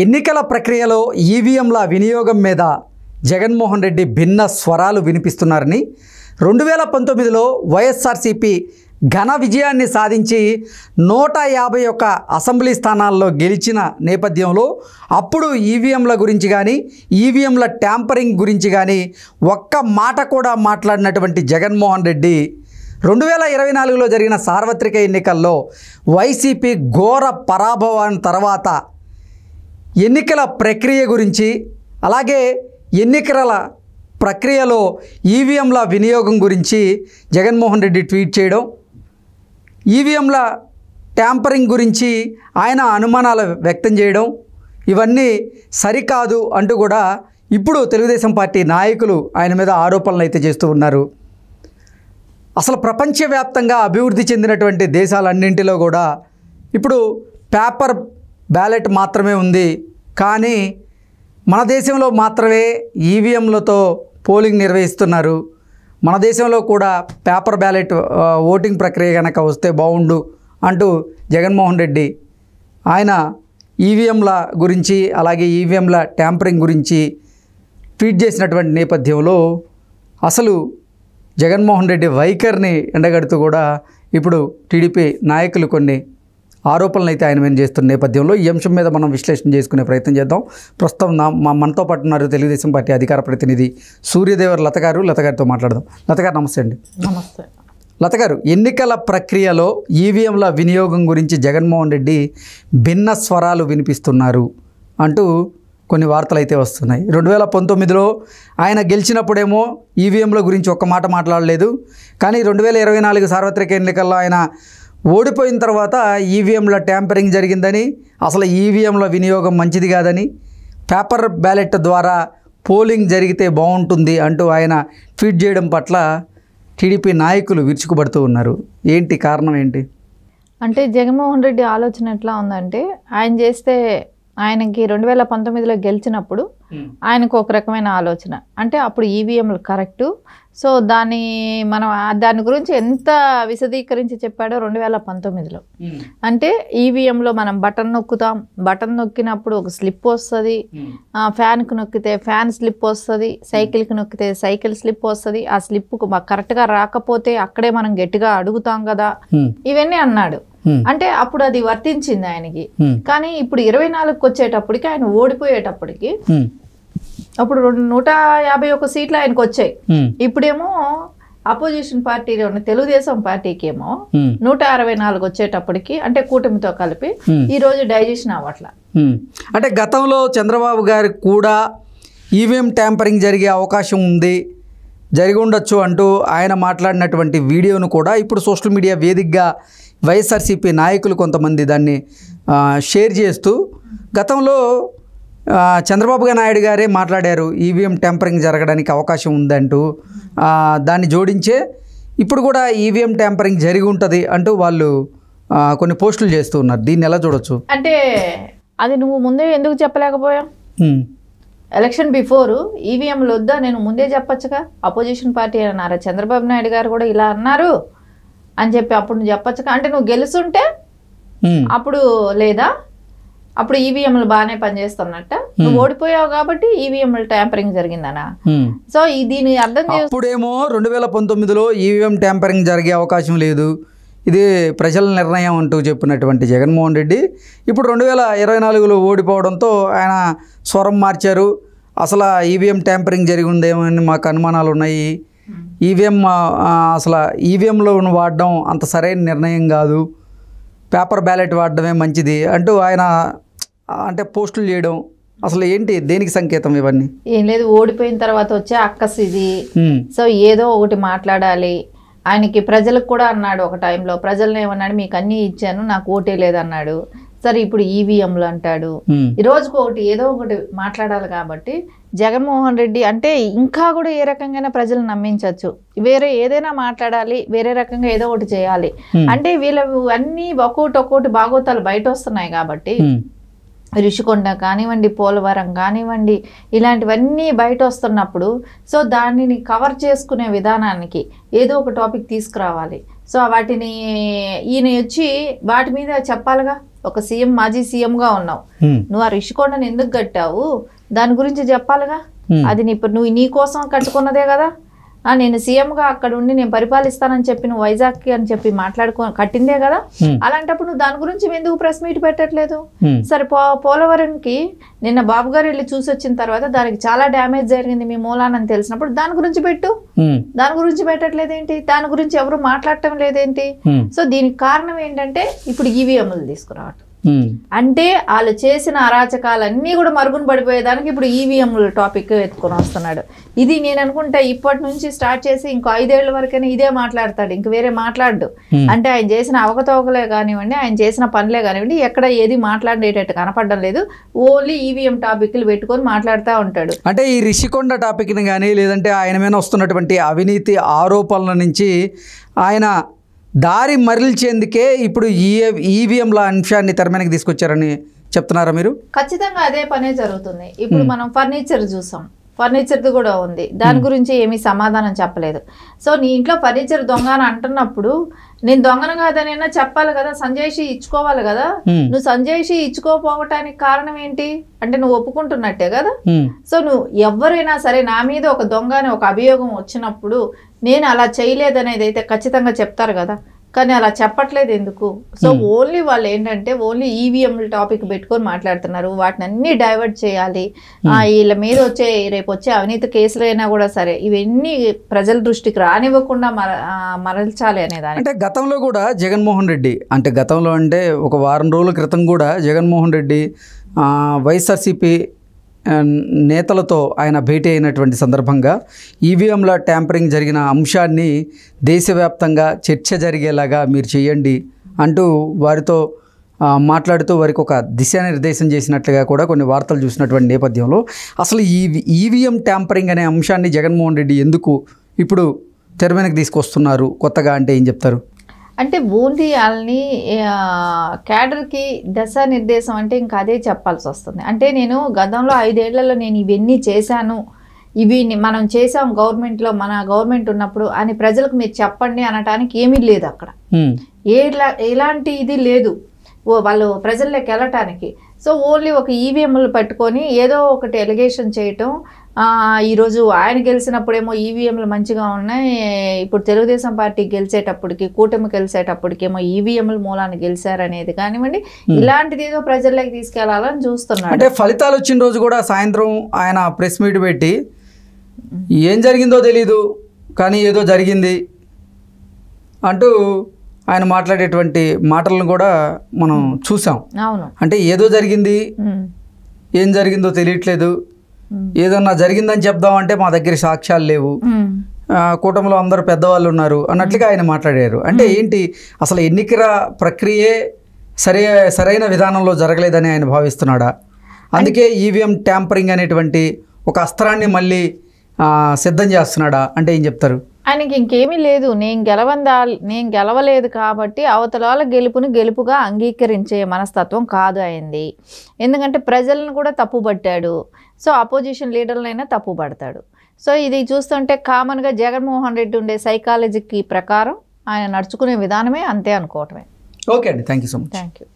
ఎన్నికల ప్రక్రియలో ఈవీఎంల వినియోగం మీద జగన్మోహన్ రెడ్డి భిన్న స్వరాలు వినిపిస్తున్నారని 2019లో వైఎస్ఆర్సీపీ ఘన విజయాన్ని సాధించి 151 అసెంబ్లీ స్థానాల్లో గెలిచిన నేపథ్యంలో అప్పుడు ఈవీఎంల గురించి కానీ ఈవీఎంల ట్యాంపరింగ్ గురించి కానీ ఒక్క మాట కూడా మాట్లాడినటువంటి జగన్మోహన్ రెడ్డి 2024లో జరిగిన సార్వత్రిక ఎన్నికల్లో వైసీపీ ఘోర పరాభవం తర్వాత ఎన్నికల ప్రక్రియ గురించి అలాగే ఎన్నికల ప్రక్రియలో ఈవీఎంల వినియోగం గురించి జగన్మోహన్ రెడ్డి ట్వీట్ చేయడం, ఈవీఎంల ట్యాంపరింగ్ గురించి ఆయన అనుమానాలు వ్యక్తం చేయడం ఇవన్నీ సరికాదు అంటూ కూడా ఇప్పుడు తెలుగుదేశం పార్టీ నాయకులు ఆయన మీద ఆరోపణలు అయితే చేస్తూ ఉన్నారు. అసలు ప్రపంచవ్యాప్తంగా అభివృద్ధి చెందినటువంటి దేశాలన్నింటిలో కూడా ఇప్పుడు పేపర్ బ్యాలెట్ మాత్రమే ఉంది, కానీ మన దేశంలో మాత్రమే ఈవీఎంలతో పోలింగ్ నిర్వహిస్తున్నారు. మన దేశంలో కూడా పేపర్ బ్యాలెట్ ఓటింగ్ ప్రక్రియ కనుక వస్తే బాగుండు అంటూ జగన్మోహన్ రెడ్డి ఆయన ఈవీఎంల గురించి అలాగే ఈవీఎంల ట్యాంపరింగ్ గురించి ట్వీట్ చేసినటువంటి నేపథ్యంలో అసలు జగన్మోహన్ రెడ్డి వైఖరిని ఎండగడుతూ కూడా ఇప్పుడు టీడీపీ నాయకులు కొన్ని ఆరోపణలు అయితే ఆయన మీద చేస్తున్న నేపథ్యంలో ఈ అంశం మీద మనం విశ్లేషణ చేసుకునే ప్రయత్నం చేద్దాం. ప్రస్తుతం మనతో పాటు ఉన్నారు తెలుగుదేశం పార్టీ అధికార ప్రతినిధి సూర్యదేవర్ లత గారు. లత గారితో మాట్లాడదాం. లత గారు నమస్తే అండి. నమస్తే. లత గారు, ఎన్నికల ప్రక్రియలో ఈవీఎంల వినియోగం గురించి జగన్మోహన్ రెడ్డి భిన్న స్వరాలు వినిపిస్తున్నారు అంటూ కొన్ని వార్తలు అయితే వస్తున్నాయి. 2019లో ఆయన గెలిచినప్పుడేమో ఈవీఎంల గురించి ఒక్క మాట మాట్లాడలేదు, కానీ 2024 సార్వత్రిక ఎన్నికల్లో ఆయన ఓడిపోయిన తర్వాత ఈవీఎంల ట్యాంపరింగ్ జరిగిందని, అసలు ఈవీఎంల వినియోగం మంచిది కాదని, పేపర్ బ్యాలెట్ ద్వారా పోలింగ్ జరిగితే బాగుంటుంది అంటూ ఆయన ట్వీట్ చేయడం పట్ల టీడీపీ నాయకులు విరుచుకుపడుతూ ఉన్నారు. ఏంటి కారణం ఏంటి? అంటే జగన్మోహన్ రెడ్డి ఆలోచన ఎట్లా ఉందంటే, ఆయనకి 2019లో గెలిచినప్పుడు ఆయనకు ఒక రకమైన ఆలోచన, అంటే అప్పుడు ఈవీఎంలు కరెక్టు, సో దాని గురించి ఎంత విశదీకరించి చెప్పాడో 2019లో. అంటే ఈవీఎంలో మనం బటన్ నొక్కుతాం, బటన్ నొక్కినప్పుడు ఒక స్లిప్ వస్తుంది, ఫ్యాన్కి నొక్కితే ఫ్యాన్ స్లిప్ వస్తుంది, సైకిల్కి నొక్కితే సైకిల్ స్లిప్ వస్తుంది. ఆ స్లిప్ కరెక్ట్గా రాకపోతే అక్కడే మనం గట్టిగా అడుగుతాం కదా, ఇవన్నీ అన్నాడు. అంటే అప్పుడు అది వర్తించింది ఆయనకి. కానీ ఇప్పుడు 24కి వచ్చేటప్పటికి ఆయన ఓడిపోయేటప్పటికి అప్పుడు 151 సీట్లు ఆయనకు వచ్చాయి. ఇప్పుడేమో అపోజిషన్ పార్టీ తెలుగుదేశం పార్టీకి ఏమో 164 వచ్చేటప్పటికి, అంటే కూటమితో కలిపి ఈ రోజు డైజెషన్ అవ్వట్లా. అంటే గతంలో చంద్రబాబు గారికి కూడా ఈవీఎం ట్యాంపరింగ్ జరిగే అవకాశం ఉంది, జరిగి ఉండొచ్చు అంటూ ఆయన మాట్లాడినటువంటి వీడియోను కూడా ఇప్పుడు సోషల్ మీడియా వేదికగా వైఎస్ఆర్సీపీ నాయకులు కొంతమంది దాన్ని షేర్ చేస్తూ గతంలో చంద్రబాబు నాయుడు గారే మాట్లాడారు ఈవీఎం ట్యాంపరింగ్ జరగడానికి అవకాశం ఉందంటూ, దాన్ని జోడించే ఇప్పుడు కూడా ఈవీఎం ట్యాంపరింగ్ జరిగి ఉంటుంది అంటూ వాళ్ళు కొన్ని పోస్టులు చేస్తూ ఉన్నారు. దీన్ని ఎలా చూడొచ్చు? అంటే అది నువ్వు ముందే ఎందుకు చెప్పలేకపోయావు? ఎలక్షన్ బిఫోర్ ఈవీఎంలు వద్దా నేను ముందే చెప్పొచ్చుగా. అపోజిషన్ పార్టీ అన్నారా, చంద్రబాబు నాయుడు గారు కూడా ఇలా అన్నారు అని చెప్పి అప్పుడు నువ్వు చెప్పొచ్చుగా. అంటే నువ్వు గెలుస్తుంటే అప్పుడు లేదా అప్పుడు ఈవీఎంలు బాగానే పనిచేస్తున్నట్ట, నువ్వు ఓడిపోయావు కాబట్టి ఈవీఎంలు ట్యాంపరింగ్ జరిగిందనా? సో దీని అర్థం అప్పుడేమో 2019లో ఈవీఎం ట్యాంపరింగ్ జరిగే అవకాశం లేదు, ఇది ప్రజల నిర్ణయం అంటూ చెప్పినటువంటి జగన్మోహన్ రెడ్డి ఇప్పుడు 2024లో ఓడిపోవడంతో ఆయన స్వరం మార్చారు. అసలు ఈవీఎం ట్యాంపరింగ్ జరిగి ఉందేమో అని మాకు అనుమానాలు ఉన్నాయి, అసలు ఈవీఎంలో వాడడం అంత సరైన నిర్ణయం కాదు, పేపర్ బ్యాలెట్ వాడడమే మంచిది అంటూ ఆయన అంటే పోస్టులు చేయడం అసలు ఏంటి, దేనికి సంకేతం ఇవన్నీ? ఏం లేదు, ఓడిపోయిన తర్వాత వచ్చే అక్కస్ ఇది. సో ఏదో ఒకటి మాట్లాడాలి. ఆయనకి ప్రజలకు కూడా అన్నాడు ఒక టైంలో, ప్రజలను ఏమన్నాడు, మీకు అన్నీ ఇచ్చాను నాకు ఓటే లేదన్నాడు. సరే ఇప్పుడు ఈవీఎంలు అంటాడు, ఈ రోజుకు ఒకటి ఏదో ఒకటి మాట్లాడాలి. కాబట్టి జగన్మోహన్ రెడ్డి అంటే ఇంకా కూడా ఏ రకంగా ప్రజలు నమ్మించవచ్చు, వేరే ఏదైనా మాట్లాడాలి, వేరే రకంగా ఏదో ఒకటి చేయాలి అంటే వీళ్ళు అన్నీ ఒక్కొక్కటి బాగోతాలు బయట వస్తున్నాయి. కాబట్టి రిషికొండ కానివ్వండి, పోలవరం కానివ్వండి, ఇలాంటివన్నీ బయట వస్తున్నప్పుడు సో దానిని కవర్ చేసుకునే విధానానికి ఏదో ఒక టాపిక్ తీసుకురావాలి. సో వాటిని ఈయన వచ్చి వాటి మీద చెప్పాలిగా, ఒక సీఎం, మాజీ సీఎంగా ఉన్నావు, నువ్వు ఆ రిషికొండను ఎందుకు కట్టావు దాని గురించి చెప్పాలిగా. అది నువ్వు నీ కోసం కట్టుకున్నదే కదా. నేను సీఎంగా అక్కడ ఉండి నేను పరిపాలిస్తానని చెప్పి నువ్వు వైజాగ్ అని చెప్పి కట్టిందే కదా. అలాంటప్పుడు నువ్వు దాని గురించి ఎందుకు ప్రెస్ మీట్ పెట్టట్లేదు? సరే, పోలవరంకి నిన్న బాబు గారు వెళ్ళి చూసి వచ్చిన తర్వాత దానికి చాలా డ్యామేజ్ జరిగింది మీ మూలానని తెలిసినప్పుడు దాని గురించి పెట్టు. దాని గురించి పెట్టట్లేదేంటి? దాని గురించి ఎవరు మాట్లాడటం లేదేంటి? సో దీనికి కారణం ఏంటంటే ఇప్పుడు ఈవీఎంలు తీసుకురావటం. అంటే వాళ్ళు చేసిన అరాచకాలన్నీ కూడా మరుగున పడిపోయేదానికి ఇప్పుడు ఈవీఎంల టాపిక్ ఎత్తుకొని వస్తున్నాడు. ఇది నేను అనుకుంటా ఇప్పటి నుంచి స్టార్ట్ చేసి ఇంకో 5 ఏళ్ల వరకైనా ఇదే మాట్లాడతాడు, ఇంక వేరే మాట్లాడు. అంటే ఆయన చేసిన అవకతవకలే కానివ్వండి, ఆయన చేసిన పనులే కానివ్వండి, ఎక్కడ ఏది మాట్లాడేటట్టు కనపడడం లేదు. ఓన్లీ ఈవీఎం టాపిక్లు పెట్టుకొని మాట్లాడుతూ ఉంటాడు. అంటే ఈ రిషికొండ టాపిక్ని కానీ లేదంటే ఆయన మీద వస్తున్నటువంటి అవినీతి ఆరోపణల నుంచి ఆయన దారి మరల్చేందుకే ఇప్పుడు ఈవీఎంల అంశాన్ని తెర మీదకి తీసుకొచ్చారని చెప్తున్నారా మీరు? ఖచ్చితంగా అదే పనే జరుగుతుంది. ఇప్పుడు మనం ఫర్నిచర్ చూసాం, ఫర్నిచర్ది కూడా ఉంది, దాని గురించి ఏమీ సమాధానం చెప్పలేదు. సో నీ ఇంట్లో ఫర్నిచర్ దొంగ అని అంటున్నప్పుడు నేను దొంగను కాదనైనా చెప్పాలి కదా, సంజయ్షి ఇచ్చుకోవాలి కదా. నువ్వు సంజయ్షి ఇచ్చుకోపోవటానికి కారణం ఏంటి అంటే నువ్వు ఒప్పుకుంటున్నట్టే కదా. సో నువ్వు ఎవరైనా సరే నా మీద ఒక దొంగ అని ఒక అభియోగం వచ్చినప్పుడు నేను అలా చేయలేదనేది అయితే ఖచ్చితంగా చెప్తారు కదా. కానీ అలా చెప్పట్లేదు ఎందుకు? సో ఓన్లీ వాళ్ళు ఏంటంటే ఓన్లీ ఈవీఎంల టాపిక్ పెట్టుకొని మాట్లాడుతున్నారు. వాటిని అన్ని డైవర్ట్ చేయాలి. వీళ్ళ మీద రేపు వచ్చే అవినీతి కేసులైనా కూడా సరే ఇవన్నీ ప్రజల దృష్టికి రానివ్వకుండా మరల్చాలి అనేదాన్ని. అంటే గతంలో కూడా జగన్మోహన్ రెడ్డి గతంలో అంటే ఒక వారం రోజుల క్రితం కూడా జగన్మోహన్ రెడ్డి వైఎస్ఆర్సీపీ నేతలతో ఆయన భేటీ అయినటువంటి సందర్భంగా ఈవీఎంల ట్యాంపరింగ్ జరిగిన అంశాన్ని దేశవ్యాప్తంగా చర్చ జరిగేలాగా మీరు చేయండి అంటూ వారితో మాట్లాడుతూ వారికి ఒక దిశానిర్దేశం చేసినట్లుగా కూడా కొన్ని వార్తలు చూసినటువంటి నేపథ్యంలో అసలు ఈ ఈవీఎం ట్యాంపరింగ్ అనే అంశాన్ని జగన్మోహన్ రెడ్డి ఎందుకు ఇప్పుడు తెర మీదకి తీసుకొస్తున్నారు కొత్తగా అంటే ఏం చెప్తారు? అంటే ఓన్లీ వాళ్ళని క్యాడర్కి దిశానిర్దేశం అంటే ఇంకా అదే చెప్పాల్సి వస్తుంది. అంటే నేను గతంలో 5 ఏళ్లలో నేను ఇవన్నీ చేశాను, ఇవి మనం చేసాం గవర్నమెంట్లో, మన గవర్నమెంట్ ఉన్నప్పుడు అని ప్రజలకు మీరు చెప్పండి అనటానికి ఏమీ లేదు అక్కడ. ఎలాంటి ఇది లేదు వాళ్ళు ప్రజల్లోకి వెళ్ళటానికి. సో ఓన్లీ ఒక ఈవీఎంలు పట్టుకొని ఏదో ఒకటి ఎలిగేషన్ చేయటం. ఈరోజు ఆయన గెలిచినప్పుడేమో ఈవీఎంలు మంచిగా ఉన్నాయి, ఇప్పుడు తెలుగుదేశం పార్టీ గెలిచేటప్పటికి, కూటమి గెలిచేటప్పటికేమో ఈవీఎంలు మూలాన్ని గెలిచారనేది కానివ్వండి, ఇలాంటిది ఏదో ప్రజల్లోకి తీసుకెళ్లాలని చూస్తున్నాడు. అంటే ఫలితాలు వచ్చిన రోజు కూడా సాయంత్రం ఆయన ప్రెస్ మీట్ పెట్టి ఏం జరిగిందో తెలీదు కానీ ఏదో జరిగింది అంటూ ఆయన మాట్లాడేటువంటి మాటలను కూడా మనం చూసాం. అవును, అంటే ఏదో జరిగింది, ఏం జరిగిందో తెలియట్లేదు, ఏదన్నా జరిగిందని చెప్దామంటే మా దగ్గర సాక్ష్యాలు లేవు, కూటమిలో అందరూ పెద్దవాళ్ళు ఉన్నారు అన్నట్లుగా ఆయన మాట్లాడారు. అంటే ఏంటి అసలు ఎన్నికల ప్రక్రియే సరైన విధానంలో జరగలేదని ఆయన భావిస్తున్నాడా? అందుకే ఈవీఎం ట్యాంపరింగ్ అనేటువంటి ఒక అస్త్రాన్ని మళ్ళీ సిద్ధం చేస్తున్నాడా అంటే ఏం చెప్తారు? ఆయనకి ఇంకేమీ లేదు, నేను గెలవలేదు కాబట్టి అవతల గెలుపుని గెలుపుగా అంగీకరించే మనస్తత్వం కాదు అయింది. ఎందుకంటే ప్రజలను కూడా తప్పుపట్టాడు. సో అపోజిషన్ లీడర్లైనా తప్పుపడతాడు. సో ఇది చూస్తుంటే కామన్గా జగన్మోహన్ రెడ్డి ఉండే సైకాలజీకి ప్రకారం ఆయన నడుచుకునే విధానమే అంతే అనుకోవటమే. ఓకే అండి, thank you so much. Thank you.